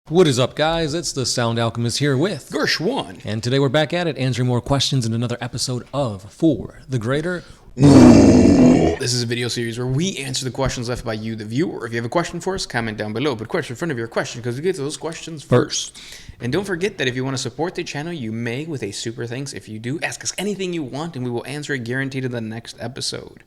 What is up, guys? It's the Sound Alchemist here with Gershwan. and today we're back at it, answering more questions in another episode of For the Greater. This is a video series where we answer the questions left by you, the viewer. If you have a question for us, comment down below. But question in front of your question because we get to those questions first. And don't forget that if you want to support the channel, you may with a super thanks. If you do, ask us anything you want and we will answer it guaranteed in the next episode.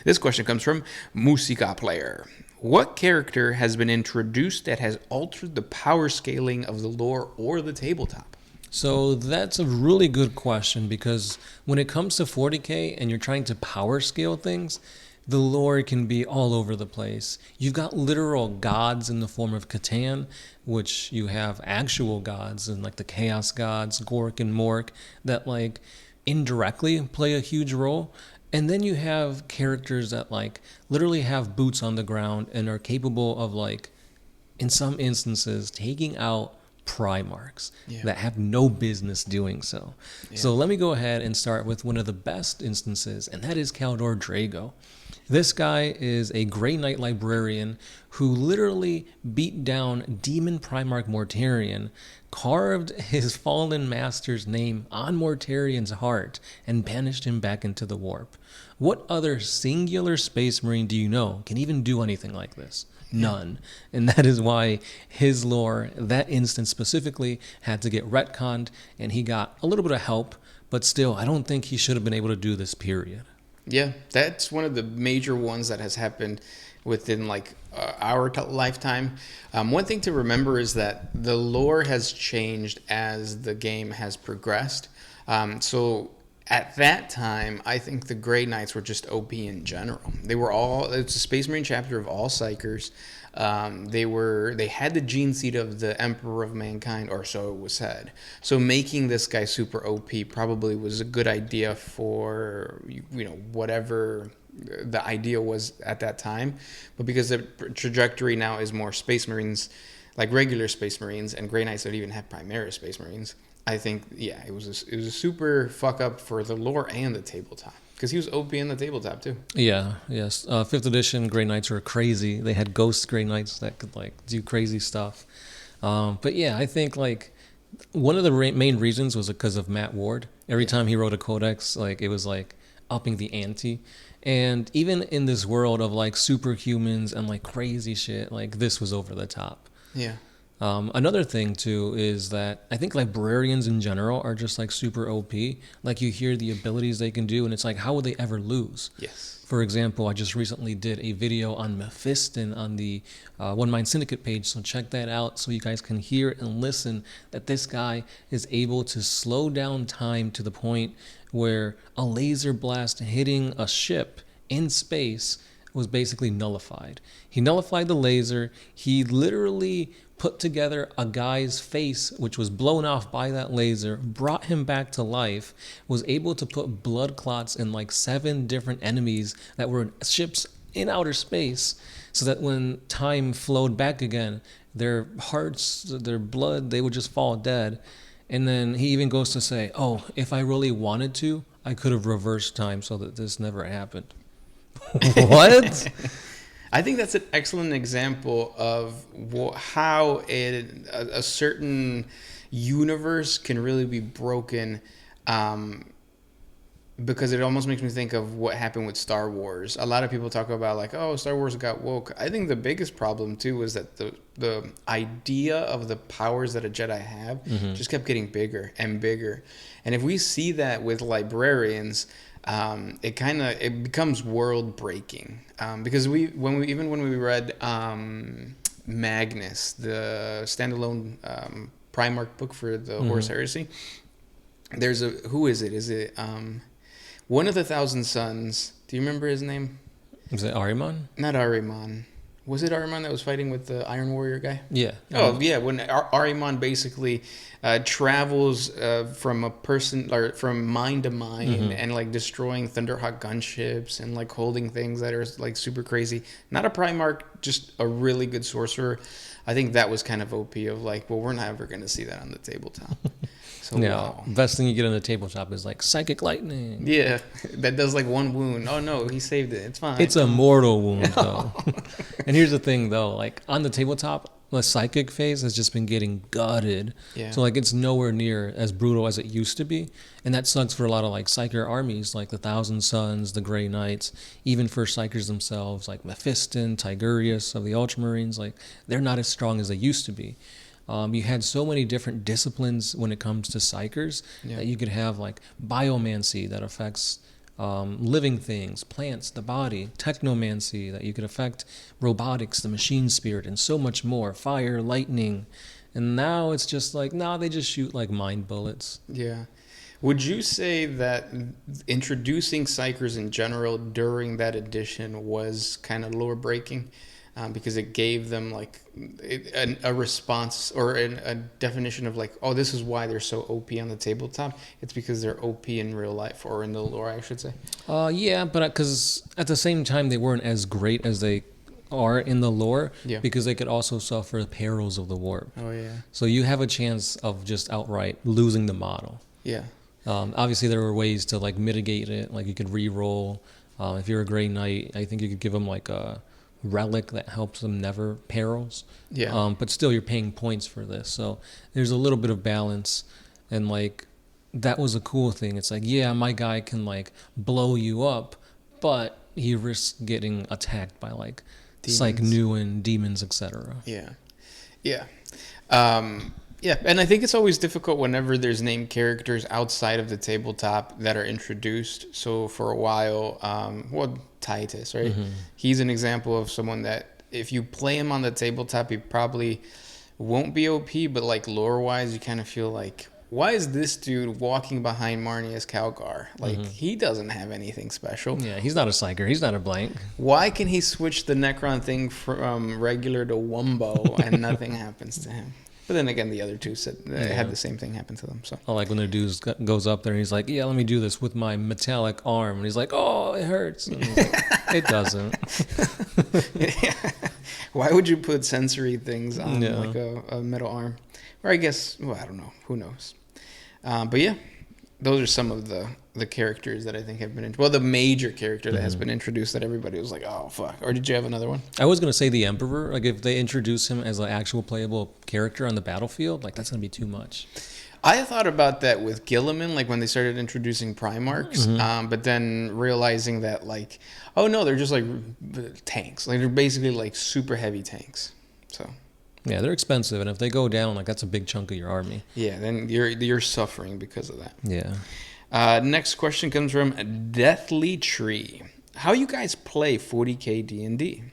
This question comes from Musica Player. What character has been introduced that has altered the power scaling of the lore or the tabletop? So that's a really good question because when it comes to 40K and you're trying to power scale things, the lore can be all over the place. You've got literal gods in the form of Catan, which you have actual gods and like the Chaos gods, Gork and Mork, that like indirectly play a huge role. And then you have characters that like literally have boots on the ground and are capable of like, in some instances, taking out Primarchs that have no business doing so. So let me go ahead and start with one of the best instances, and that is Kaldor Drago. This guy is a Grey Knight librarian who literally beat down Demon Primarch Mortarion, carved his fallen master's name on Mortarion's heart, and banished him back into the warp. What other singular Space Marine do you know can even do anything like this? None. And that is why his lore, that instance specifically, had to get retconned, and he got a little bit of help, but still, I don't think he should have been able to do this, period. Yeah, that's one of the major ones that has happened within like our lifetime. One thing to remember is that the lore has changed as the game has progressed. So at that time, I think the Grey Knights were just OP in general. They were all, it's a Space Marine chapter of all Psychers. They had the gene seed of the Emperor of Mankind, or so it was said. So making this guy super OP probably was a good idea for, whatever the idea was at that time. But because the trajectory now is more Space Marines, like regular Space Marines, and Grey Knights don't even have Primaris Space Marines, I think, it was a super fuck up for the lore and the tabletop. Because he was OP in the tabletop, too. Yeah, yes. 5th edition Grey Knights were crazy. They had ghost Grey Knights that could, like, do crazy stuff. But, yeah, I think, like, one of the main reasons was because of Matt Ward. Every time he wrote a codex, like, it was, like, upping the ante. And even in this world of, like, superhumans and, like, crazy shit, like, this was over the top. Yeah. Another thing too is that I think librarians in general are just like super OP. Like you hear the abilities they can do and it's like, how would they ever lose? Yes. For example, I just recently did a video on Mephiston on the One Mind Syndicate page, so check that out so you guys can hear and listen that this guy is able to slow down time to the point where a laser blast hitting a ship in space was basically nullified. He nullified the laser. He literally put together a guy's face, which was blown off by that laser, brought him back to life, was able to put blood clots in like 7 different enemies that were ships in outer space, so that when time flowed back again, their hearts, their blood, they would just fall dead. And then he even goes to say, oh, if I really wanted to, I could have reversed time so that this never happened. What? I think that's an excellent example of how a certain universe can really be broken, because it almost makes me think of what happened with Star Wars. A lot of people talk about like, oh, Star Wars got woke. I think the biggest problem too was that the idea of the powers that a Jedi have just kept getting bigger and bigger. And if we see that with librarians, it becomes world breaking, because when we read Magnus, the standalone Primarch book for the Horus Heresy, there's who is it? Is it one of the Thousand Sons? Do you remember his name? Is it Ahriman? Not Ahriman. Was it Ahriman that was fighting with the Iron Warrior guy? Yeah. Oh, yeah. When Ahriman basically travels from a person, or from mine to mine, and like destroying Thunderhawk gunships and like holding things that are like super crazy. Not a Primarch, just a really good sorcerer. I think that was kind of OP of like, well, we're never going to see that on the tabletop. So Yeah, wow. best thing you get on the tabletop is like psychic lightning. Yeah, that does like 1 wound. Oh no, he saved it. It's fine. It's a mortal wound though. And here's the thing though, like on the tabletop, the psychic phase has just been getting gutted. Yeah. So like it's nowhere near as brutal as it used to be, and that sucks for a lot of like psyker armies, like the Thousand Sons, the Grey Knights, even for psykers themselves, like Mephiston, Tigurius of the Ultramarines. Like they're not as strong as they used to be. You had so many different disciplines when it comes to psykers that you could have like biomancy that affects living things, plants, the body, technomancy that you could affect robotics, the machine spirit, and so much more, fire, lightning. And now it's just like, nah, they just shoot like mind bullets. Yeah. Would you say that introducing psychers in general during that edition was kind of lore breaking? Because it gave them like a response or a definition of like, oh, this is why they're so OP on the tabletop. It's because they're OP in real life, or in the lore, I should say. Yeah, but because at the same time they weren't as great as they are in the lore, because they could also suffer the perils of the warp. Oh yeah. So you have a chance of just outright losing the model. Yeah. Obviously there were ways to like mitigate it, like you could re-roll. If you're a Grey Knight, I think you could give them like a relic that helps them never perils. Yeah. But still you're paying points for this. So there's a little bit of balance, and like that was a cool thing. It's like, yeah, my guy can like blow you up, but he risks getting attacked by like Psych Nuin, demons, etc. Yeah. Yeah. Yeah, and I think it's always difficult whenever there's named characters outside of the tabletop that are introduced. So for a while, Titus, right? Mm-hmm. He's an example of someone that if you play him on the tabletop, he probably won't be OP, but like lore-wise, you kind of feel like, why is this dude walking behind Marnius Calgar? Like, he doesn't have anything special. Yeah, he's not a psyker. He's not a blank. Why can he switch the Necron thing from regular to Wumbo and nothing happens to him? But then again, the other two said they had the same thing happen to them. So, like when the dude goes up there and he's like, "Yeah, let me do this with my metallic arm," and he's like, "Oh, it hurts." And he's like, it doesn't. Why would you put sensory things on like a metal arm? Or I guess, well, I don't know. Who knows? But yeah, those are some of the characters that I think have been the major character that has been introduced that everybody was like, oh fuck. Or did you have another one? I was gonna say the Emperor. Like if they introduce him as an actual playable character on the battlefield, like that's gonna be too much. I thought about that with Gilliman, like when they started introducing Primarchs, but then realizing that like, oh no, they're just like tanks. Like they're basically like super heavy tanks. So yeah, they're expensive, and if they go down, like that's a big chunk of your army. Yeah, then you're suffering because of that. Yeah. Next question comes from Deathly Tree. How you guys play 40K D&D?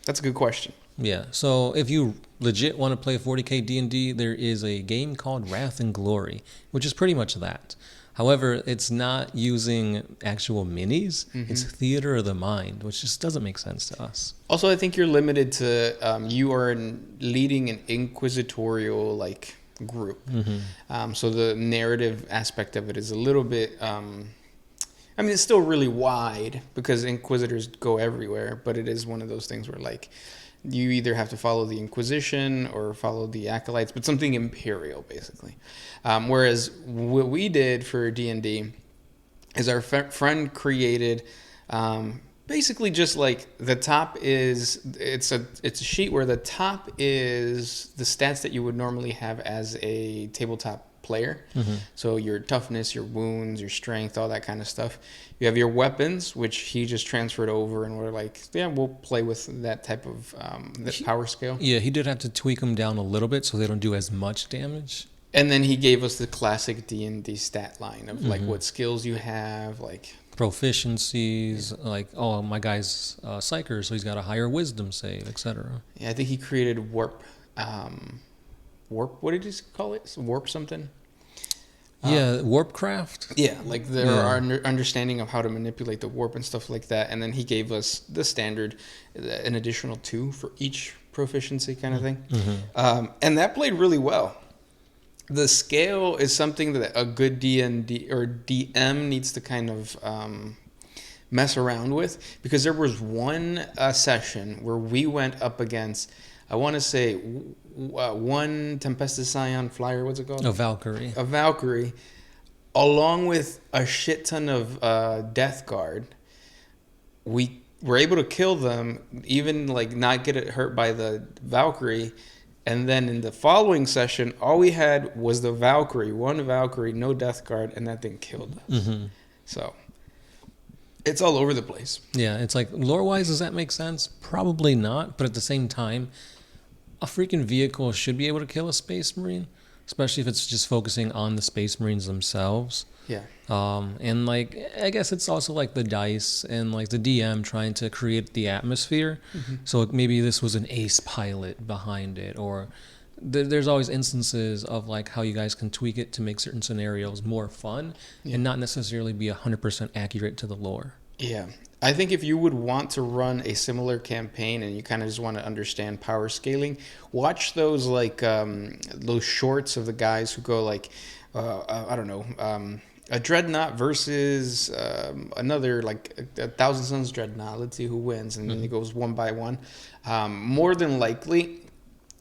That's a good question. Yeah, so if you legit want to play 40K D&D, there is a game called Wrath and Glory, which is pretty much that. However, it's not using actual minis. It's theater of the mind, which just doesn't make sense to us. Also, I think you're limited to you are leading an inquisitorial like group. So the narrative aspect of it is a little bit I mean, it's still really wide because inquisitors go everywhere, but it is one of those things where like you either have to follow the Inquisition or follow the Acolytes, but something imperial basically. Whereas what we did for D&D is our friend created basically just like the top is it's a sheet where the top is the stats that you would normally have as a tabletop player. So your toughness, your wounds, your strength, all that kind of stuff. You have your weapons, which he just transferred over, and we're like, yeah, we'll play with that type of power scale. Yeah, he did have to tweak them down a little bit so they don't do as much damage. And then he gave us the classic D&D stat line of like what skills you have, like proficiencies, like, oh, my guy's psyker, so he's got a higher wisdom save, etc. Yeah, I think he created warp. What did he call it? Warp something? Yeah, Warpcraft. Yeah, like our understanding of how to manipulate the warp and stuff like that. And then he gave us the standard, an additional 2 for each proficiency kind of thing. And that played really well. The scale is something that a good D&D or DM needs to kind of mess around with, because there was one session where we went up against, I want to say, one Tempestus Scion flyer, what's it called? A Valkyrie. A Valkyrie, along with a shit ton of Death Guard. We were able to kill them, even like not get it hurt by the Valkyrie, And then in the following session, all we had was the Valkyrie, one Valkyrie, no death guard, and that thing killed us. Mm-hmm. So it's all over the place. Yeah, it's like lore-wise, does that make sense? Probably not, but at the same time, a freaking vehicle should be able to kill a Space Marine, especially if it's just focusing on the Space Marines themselves. Yeah. And like, I guess it's also like the dice and like the DM trying to create the atmosphere. Mm-hmm. So maybe this was an ace pilot behind it, or there's always instances of like how you guys can tweak it to make certain scenarios more fun and not necessarily be 100% accurate to the lore. Yeah. I think if you would want to run a similar campaign and you kind of just want to understand power scaling, watch those like those shorts of the guys who go like, I don't know, a Dreadnought versus another, like a Thousand Suns Dreadnought. Let's see who wins. And then it goes one by one. More than likely,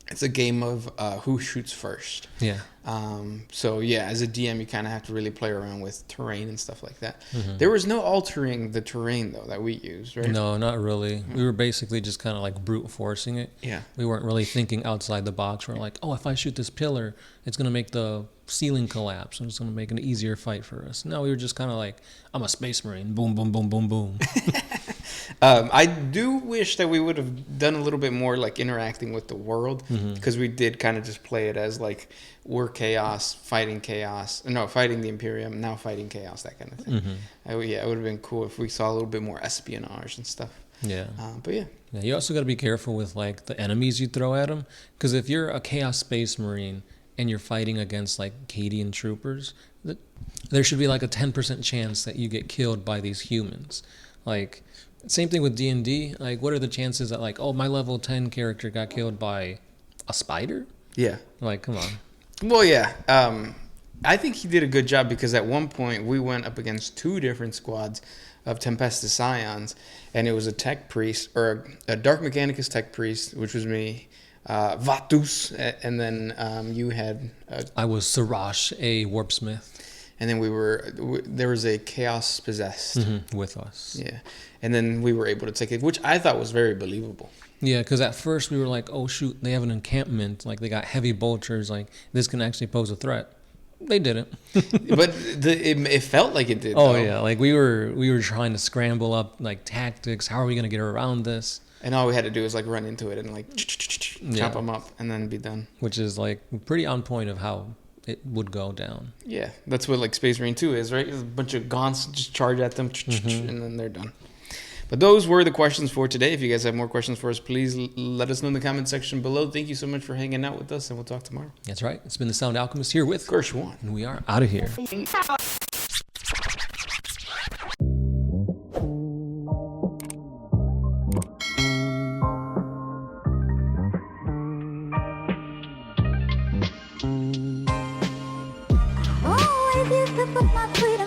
it's a game of who shoots first. Yeah. So yeah, as a DM, you kind of have to really play around with terrain and stuff like that. Mm-hmm. There was no altering the terrain though that we used, right? No, not really. We were basically just kind of like brute forcing it. Yeah. We weren't really thinking outside the box. We're like, oh, if I shoot this pillar, it's going to make the ceiling collapse and it's going to make an easier fight for us. No, we were just kind of like, I'm a Space Marine. Boom, boom, boom, boom, boom. I do wish that we would have done a little bit more like interacting with the world, because we did kind of just play it as like we're chaos, fighting the Imperium, now fighting chaos, that kind of thing. Yeah, it would have been cool if we saw a little bit more espionage and stuff. Yeah. But yeah. Yeah, you also got to be careful with like the enemies you throw at them, because if you're a Chaos Space Marine and you're fighting against like Cadian troopers, there should be like a 10% chance that you get killed by these humans. Like, same thing with D&D. Like, what are the chances that like, oh, my level 10 character got killed by a spider? Yeah. Like, come on. Well, yeah. I think he did a good job, because at one point we went up against 2 different squads of Tempestus Scions, and it was a tech priest, or a Dark Mechanicus tech priest, which was me, Vatus, and then you had... I was Sirash, a warpsmith. And then there was a Chaos Possessed. With us. Yeah. And then we were able to take it, which I thought was very believable. Yeah, because at first we were like, oh, shoot, they have an encampment. Like, they got heavy bolters. Like, this can actually pose a threat. They didn't. But it felt like it did. Oh, though. yeah. Like, we were trying to scramble up, like, tactics. How are we going to get around this? And all we had to do was, like, run into it and, like, chop them up and then be done. Which is, like, pretty on point of how it would go down. Yeah. That's what, like, Space Marine 2 is, right? It's a bunch of gaunts, just charge at them, and then they're done. But those were the questions for today. If you guys have more questions for us, please let us know in the comment section below. Thank you so much for hanging out with us, and we'll talk tomorrow. That's right. It's been the Sound Alchemist here with Gershwan. And we are out of here. Oh, if you could put my freedom